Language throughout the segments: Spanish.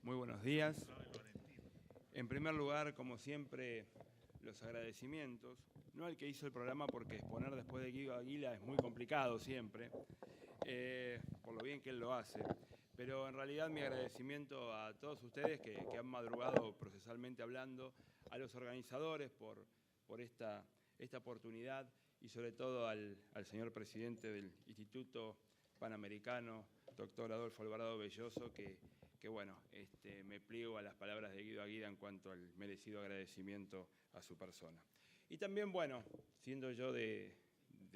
Muy buenos días. En primer lugar, como siempre, los agradecimientos, no al que hizo el programa, porque exponer después de Guido Aguila es muy complicado siempre, por lo bien que él lo hace, pero en realidad mi agradecimiento a todos ustedes que han madrugado procesalmente hablando, a los organizadores por esta oportunidad y sobre todo al señor presidente del Instituto Panamericano, doctor Adolfo Alvarado Belloso, que bueno, me pliego a las palabras de Guido Aguila en cuanto al merecido agradecimiento a su persona. Y también, bueno, siendo yo de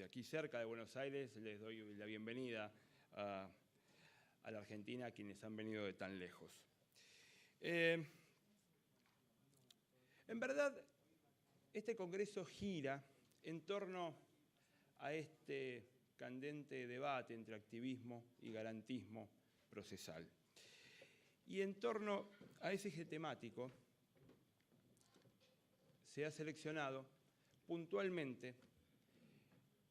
aquí cerca de Buenos Aires, les doy la bienvenida a la Argentina, a quienes han venido de tan lejos. En verdad, este congreso gira en torno a este candente debate entre activismo y garantismo procesal. Y en torno a ese eje temático se ha seleccionado puntualmente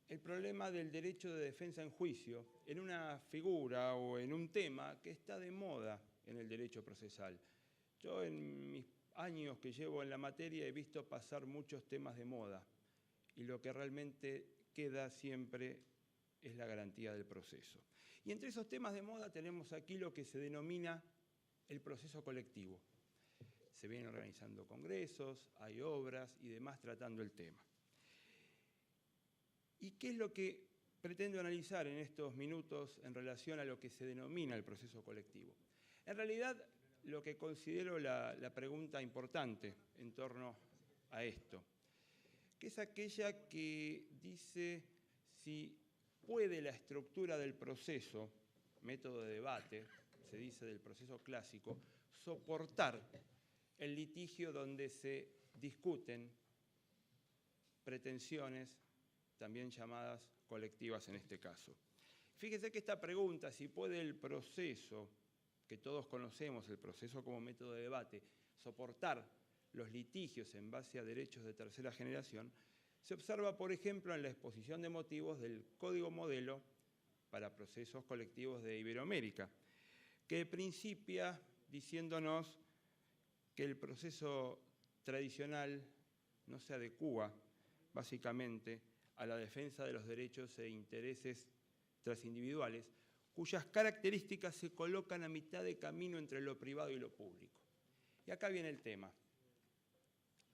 el problema del derecho de defensa en juicio en una figura o en un tema que está de moda en el derecho procesal. Yo en mis años que llevo en la materia he visto pasar muchos temas de moda y lo que realmente queda siempre es la garantía del proceso. Y entre esos temas de moda tenemos aquí lo que se denomina el proceso colectivo. Se vienen organizando congresos, hay obras y demás tratando el tema. ¿Y qué es lo que pretendo analizar en estos minutos en relación a lo que se denomina el proceso colectivo? En realidad, lo que considero la pregunta importante en torno a esto, que es aquella que dice si puede la estructura del proceso, método de debate, se dice del proceso clásico, soportar el litigio donde se discuten pretensiones, también llamadas colectivas en este caso. Fíjese que esta pregunta, si puede el proceso, que todos conocemos, el proceso como método de debate, soportar los litigios en base a derechos de tercera generación, se observa, por ejemplo, en la exposición de motivos del Código Modelo para procesos colectivos de Iberoamérica, que principia diciéndonos que el proceso tradicional no se adecúa, básicamente, a la defensa de los derechos e intereses transindividuales, cuyas características se colocan a mitad de camino entre lo privado y lo público. Y acá viene el tema,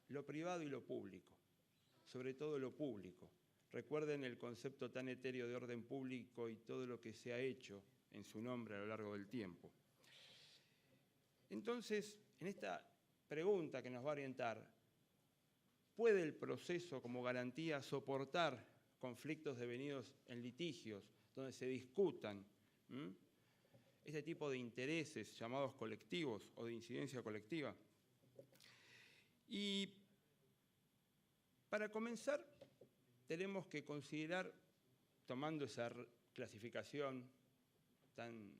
lo privado y lo público, sobre todo lo público. Recuerden el concepto tan etéreo de orden público y todo lo que se ha hecho en su nombre a lo largo del tiempo. Entonces, en esta pregunta que nos va a orientar, ¿puede el proceso como garantía soportar conflictos devenidos en litigios donde se discutan este tipo de intereses llamados colectivos o de incidencia colectiva? Y para comenzar, tenemos que considerar, tomando esa clasificación tan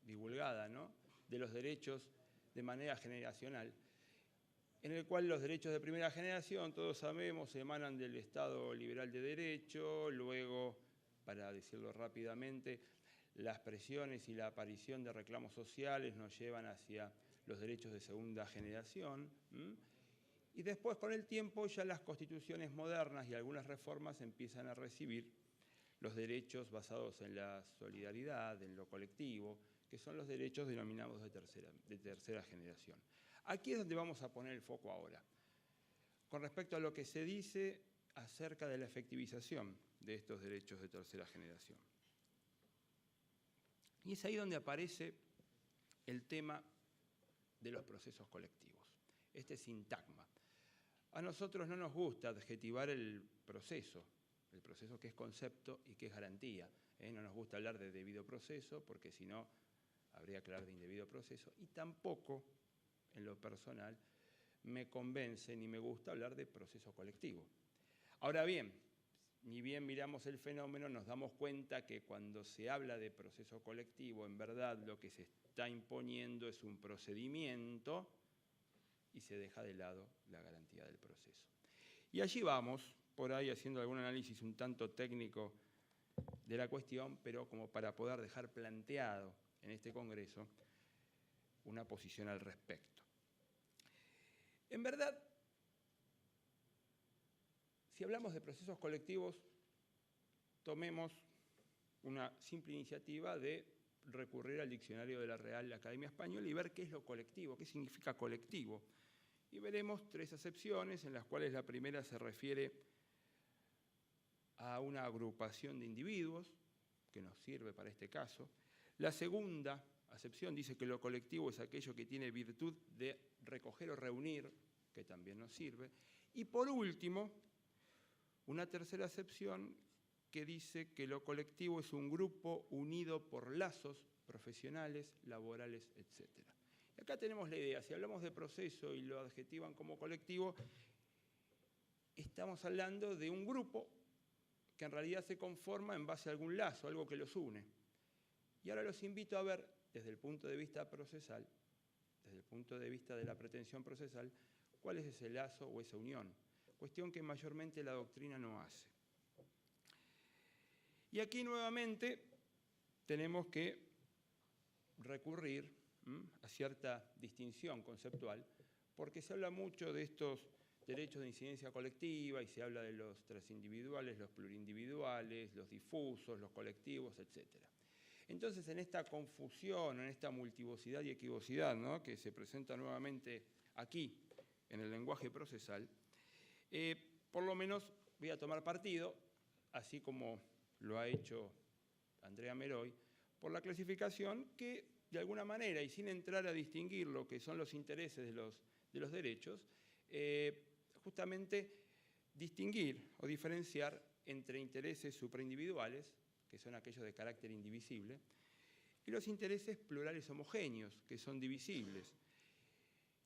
divulgada, ¿no?, de los derechos de manera generacional, en el cual los derechos de primera generación, todos sabemos, emanan del Estado liberal de derecho, luego, para decirlo rápidamente, las presiones y la aparición de reclamos sociales nos llevan hacia los derechos de segunda generación, y después, con el tiempo, ya las constituciones modernas y algunas reformas empiezan a recibir los derechos basados en la solidaridad, en lo colectivo, que son los derechos denominados de tercera generación. Aquí es donde vamos a poner el foco ahora, con respecto a lo que se dice acerca de la efectivización de estos derechos de tercera generación. Y es ahí donde aparece el tema de los procesos colectivos, este sintagma. A nosotros no nos gusta adjetivar el proceso que es concepto y que es garantía. No nos gusta hablar de debido proceso, porque si no, habría que hablar de indebido proceso, y tampoco, en lo personal, me convence ni me gusta hablar de proceso colectivo. Ahora bien, ni bien miramos el fenómeno, nos damos cuenta que cuando se habla de proceso colectivo, en verdad lo que se está imponiendo es un procedimiento y se deja de lado la garantía del proceso. Y allí vamos, por ahí haciendo algún análisis un tanto técnico de la cuestión, pero como para poder dejar planteado en este congreso una posición al respecto. En verdad, si hablamos de procesos colectivos, tomemos una simple iniciativa de recurrir al diccionario de la Real Academia Española y ver qué es lo colectivo, qué significa colectivo. Y veremos 3 acepciones, en las cuales la primera se refiere a una agrupación de individuos, que nos sirve para este caso. La segunda acepción dice que lo colectivo es aquello que tiene virtud de recoger o reunir, que también nos sirve. Y por último, una tercera acepción que dice que lo colectivo es un grupo unido por lazos profesionales, laborales, etc. Y acá tenemos la idea, si hablamos de proceso y lo adjetivan como colectivo, estamos hablando de un grupo que en realidad se conforma en base a algún lazo, algo que los une. Y ahora los invito a ver, desde el punto de vista procesal, desde el punto de vista de la pretensión procesal, cuál es ese lazo o esa unión, cuestión que mayormente la doctrina no hace. Y aquí nuevamente tenemos que recurrir a cierta distinción conceptual, porque se habla mucho de estos derechos de incidencia colectiva y se habla de los transindividuales, los plurindividuales, los difusos, los colectivos, etc. Entonces, en esta confusión, en esta multivocidad y equivocidad, ¿no?, que se presenta nuevamente aquí, en el lenguaje procesal, por lo menos voy a tomar partido, así como lo ha hecho Andrea Meroy, por la clasificación que, de alguna manera, y sin entrar a distinguir lo que son los intereses de los derechos, justamente distinguir o diferenciar entre intereses supraindividuales, que son aquellos de carácter indivisible, y los intereses plurales homogéneos, que son divisibles.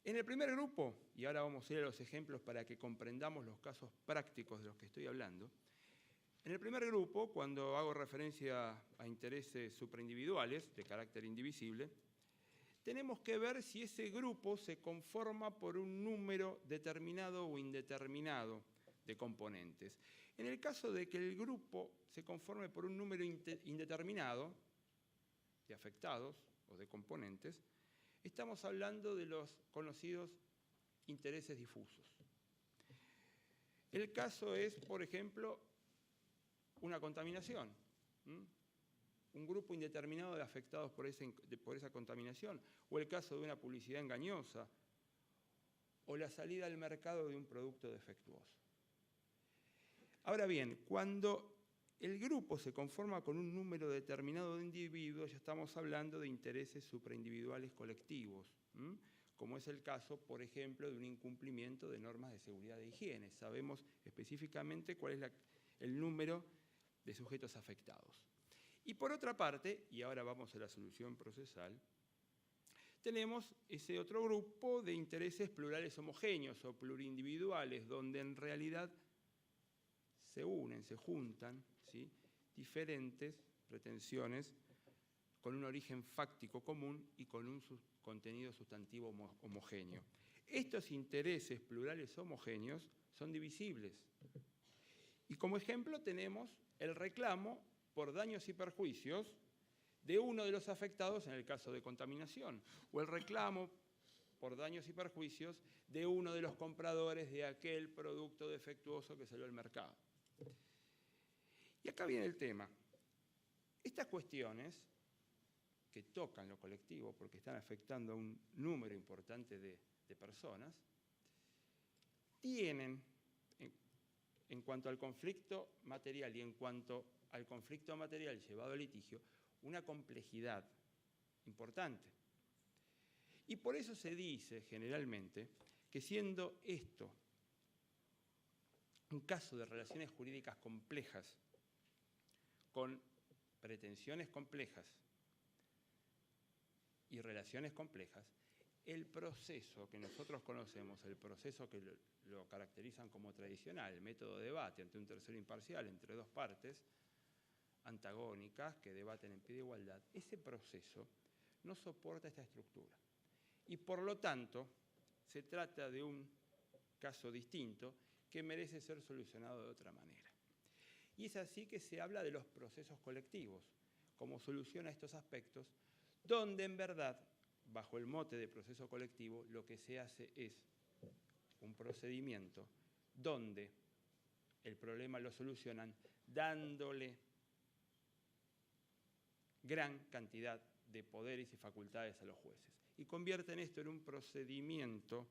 En el primer grupo, y ahora vamos a ir a los ejemplos para que comprendamos los casos prácticos de los que estoy hablando, en el primer grupo, cuando hago referencia a intereses supraindividuales de carácter indivisible, tenemos que ver si ese grupo se conforma por un número determinado o indeterminado de componentes. En el caso de que el grupo se conforme por un número indeterminado de afectados o de componentes, estamos hablando de los conocidos intereses difusos. El caso es, por ejemplo, una contaminación, un grupo indeterminado de afectados por esa contaminación, o el caso de una publicidad engañosa, o la salida al mercado de un producto defectuoso. Ahora bien, cuando el grupo se conforma con un número determinado de individuos, ya estamos hablando de intereses supraindividuales colectivos, como es el caso, por ejemplo, de un incumplimiento de normas de seguridad e higiene. Sabemos específicamente cuál es el número de sujetos afectados. Y por otra parte, y ahora vamos a la solución procesal, tenemos ese otro grupo de intereses plurales homogéneos o plurindividuales, donde en realidad se unen, se juntan, ¿sí?, diferentes pretensiones con un origen fáctico común y con un contenido sustantivo homogéneo. Estos intereses plurales homogéneos son divisibles. Y como ejemplo tenemos el reclamo por daños y perjuicios de uno de los afectados en el caso de contaminación, o el reclamo por daños y perjuicios de uno de los compradores de aquel producto defectuoso que salió al mercado. Y acá viene el tema. Estas cuestiones que tocan lo colectivo, porque están afectando a un número importante de personas, tienen, en cuanto al conflicto material y en cuanto al conflicto material llevado a litigio, una complejidad importante. Y por eso se dice generalmente que siendo esto un caso de relaciones jurídicas complejas, con pretensiones complejas y relaciones complejas, el proceso que nosotros conocemos, el proceso que lo caracterizan como tradicional, el método de debate ante un tercero imparcial entre dos partes antagónicas que debaten en pie de igualdad, ese proceso no soporta esta estructura. Y por lo tanto, se trata de un caso distinto que merece ser solucionado de otra manera. Y es así que se habla de los procesos colectivos como solución a estos aspectos, donde en verdad bajo el mote de proceso colectivo, lo que se hace es un procedimiento donde el problema lo solucionan dándole gran cantidad de poderes y facultades a los jueces. Y convierten esto en un procedimiento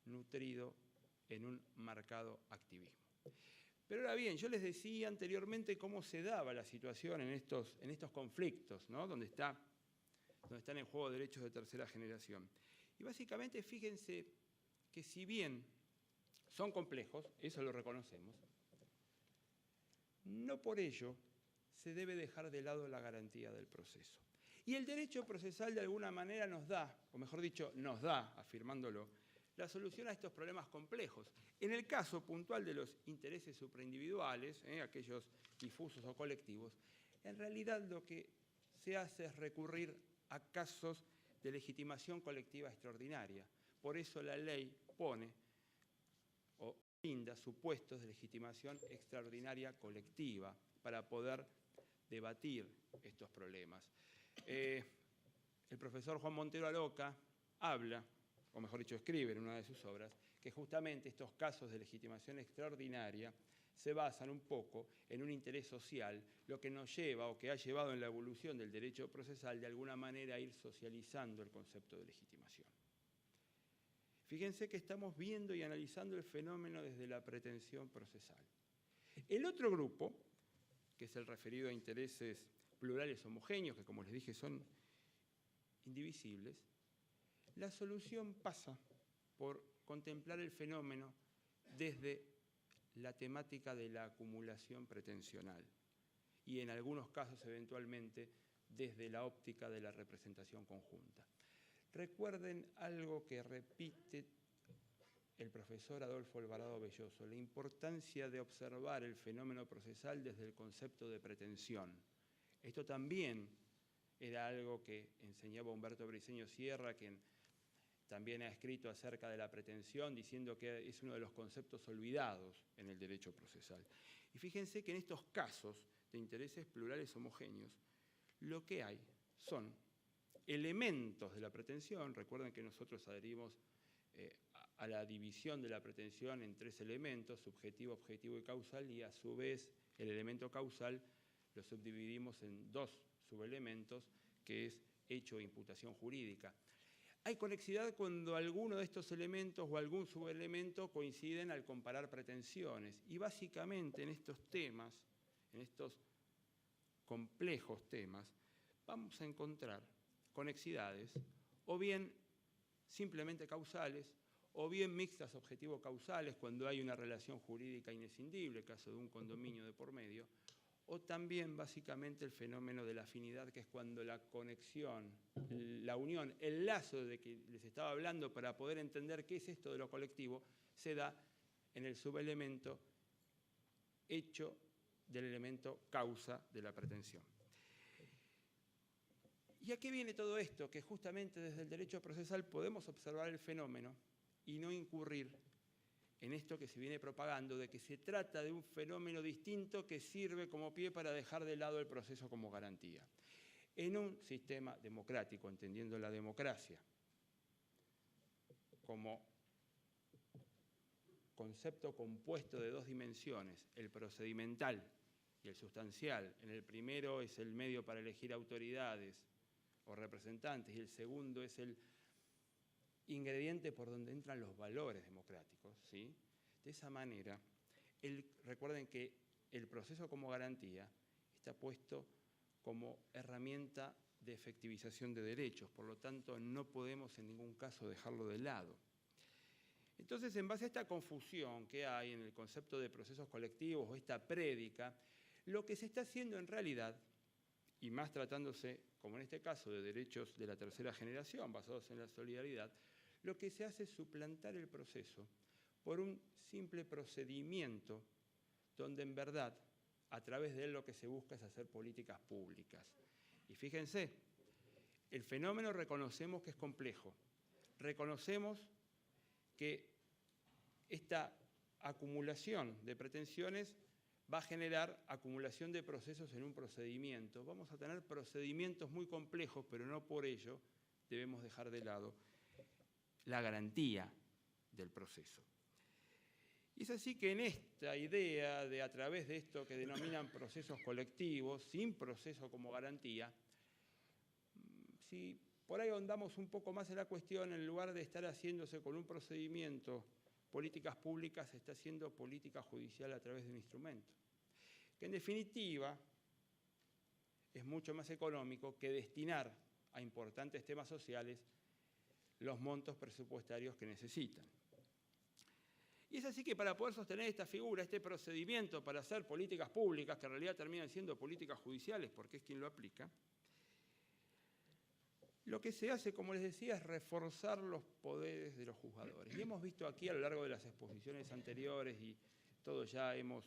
nutrido en un marcado activismo. Pero ahora bien, yo les decía anteriormente cómo se daba la situación en estos conflictos, ¿no? donde están en juego derechos de tercera generación. Y básicamente fíjense que si bien son complejos, eso lo reconocemos, no por ello se debe dejar de lado la garantía del proceso. Y el derecho procesal de alguna manera nos da, o mejor dicho, nos da, afirmándolo, la solución a estos problemas complejos. En el caso puntual de los intereses supraindividuales, aquellos difusos o colectivos, en realidad lo que se hace es recurrir a casos de legitimación colectiva extraordinaria. Por eso la ley pone o brinda supuestos de legitimación extraordinaria colectiva para poder debatir estos problemas. El profesor Juan Montero Aroca habla, o mejor dicho, escribe en una de sus obras, que justamente estos casos de legitimación extraordinaria se basan un poco en un interés social, lo que nos lleva, o que ha llevado en la evolución del derecho procesal, de alguna manera a ir socializando el concepto de legitimación. Fíjense que estamos viendo y analizando el fenómeno desde la pretensión procesal. El otro grupo, que es el referido a intereses plurales homogéneos, que como les dije son indivisibles, la solución pasa por contemplar el fenómeno desde la temática de la acumulación pretensional y en algunos casos eventualmente desde la óptica de la representación conjunta. Recuerden algo que repite el profesor Adolfo Alvarado Belloso, la importancia de observar el fenómeno procesal desde el concepto de pretensión. Esto también era algo que enseñaba Humberto Briceño Sierra, quien también ha escrito acerca de la pretensión, diciendo que es uno de los conceptos olvidados en el derecho procesal. Y fíjense que en estos casos de intereses plurales homogéneos, lo que hay son elementos de la pretensión. Recuerden que nosotros adherimos a la división de la pretensión en tres elementos, subjetivo, objetivo y causal, y a su vez el elemento causal lo subdividimos en dos subelementos, que es hecho e imputación jurídica. Hay conexidad cuando alguno de estos elementos o algún subelemento coinciden al comparar pretensiones. Y básicamente en estos temas, en estos complejos temas, vamos a encontrar conexidades o bien simplemente causales, o bien mixtas objetivo-causales cuando hay una relación jurídica inescindible, caso de un condominio de por medio, o también básicamente el fenómeno de la afinidad, que es cuando la conexión, la unión, el lazo de que les estaba hablando para poder entender qué es esto de lo colectivo, se da en el subelemento hecho del elemento causa de la pretensión. ¿Y a qué viene todo esto? Que justamente desde el derecho procesal podemos observar el fenómeno y no incurrir en esto que se viene propagando, de que se trata de un fenómeno distinto que sirve como pie para dejar de lado el proceso como garantía. En un sistema democrático, entendiendo la democracia como concepto compuesto de dos dimensiones, el procedimental y el sustancial. En el primero es el medio para elegir autoridades o representantes, y el segundo es el ingrediente por donde entran los valores democráticos, ¿sí? De esa manera, recuerden que el proceso como garantía está puesto como herramienta de efectivización de derechos, por lo tanto no podemos en ningún caso dejarlo de lado. Entonces, en base a esta confusión que hay en el concepto de procesos colectivos o esta prédica, lo que se está haciendo en realidad, y más tratándose, como en este caso, de derechos de la tercera generación basados en la solidaridad, lo que se hace es suplantar el proceso por un simple procedimiento donde en verdad, a través de él, lo que se busca es hacer políticas públicas. Y fíjense, el fenómeno reconocemos que es complejo, reconocemos que esta acumulación de pretensiones va a generar acumulación de procesos en un procedimiento. Vamos a tener procedimientos muy complejos, pero no por ello debemos dejar de lado la garantía del proceso. Y es así que en esta idea de a través de esto que denominan procesos colectivos, sin proceso como garantía, si por ahí ahondamos un poco más en la cuestión, en lugar de estar haciéndose con un procedimiento políticas públicas, se está haciendo política judicial a través de un instrumento, que en definitiva es mucho más económico que destinar a importantes temas sociales los montos presupuestarios que necesitan. Y es así que para poder sostener esta figura, este procedimiento para hacer políticas públicas, que en realidad terminan siendo políticas judiciales porque es quien lo aplica, lo que se hace, como les decía, es reforzar los poderes de los juzgadores. Y hemos visto aquí a lo largo de las exposiciones anteriores, y todos ya hemos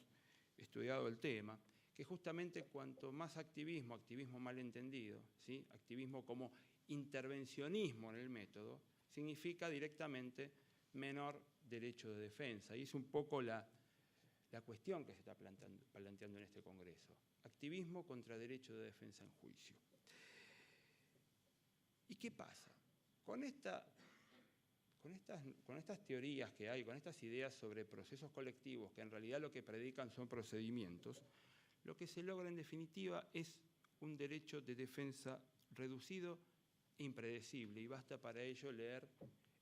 estudiado el tema, que justamente cuanto más activismo, activismo mal entendido, ¿sí? Activismo como intervencionismo en el método, significa directamente menor derecho de defensa. Y es un poco la cuestión que se está planteando en este Congreso. Activismo contra derecho de defensa en juicio. ¿Y qué pasa? Con estas teorías que hay, con estas ideas sobre procesos colectivos, que en realidad lo que predican son procedimientos, lo que se logra en definitiva es un derecho de defensa reducido e impredecible. Y basta para ello leer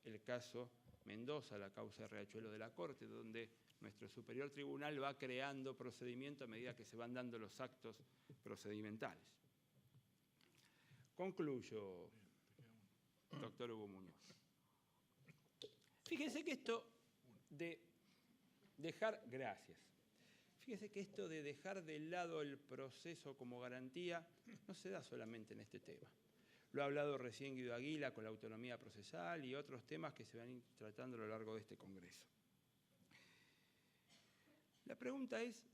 el caso Mendoza, la causa de Riachuelo de la Corte, donde nuestro superior tribunal va creando procedimiento a medida que se van dando los actos procedimentales. Concluyo, doctor Hugo Muñoz. Fíjense que esto de dejar de lado el proceso como garantía no se da solamente en este tema. Lo ha hablado recién Guido Aguila con la autonomía procesal y otros temas que se van a ir tratando a lo largo de este Congreso. La pregunta es,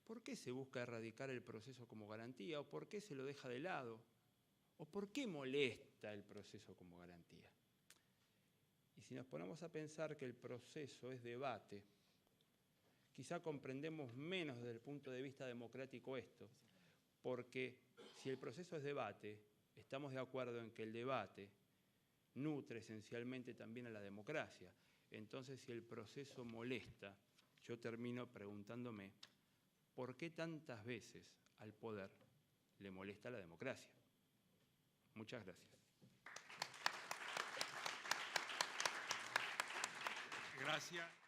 ¿por qué se busca erradicar el proceso como garantía? ¿O por qué se lo deja de lado? ¿O por qué molesta el proceso como garantía? Y si nos ponemos a pensar que el proceso es debate, quizá comprendemos menos desde el punto de vista democrático esto, porque si el proceso es debate, estamos de acuerdo en que el debate nutre esencialmente también a la democracia. Entonces, si el proceso molesta, yo termino preguntándome, ¿por qué tantas veces al poder le molesta la democracia? Muchas gracias. Gracias.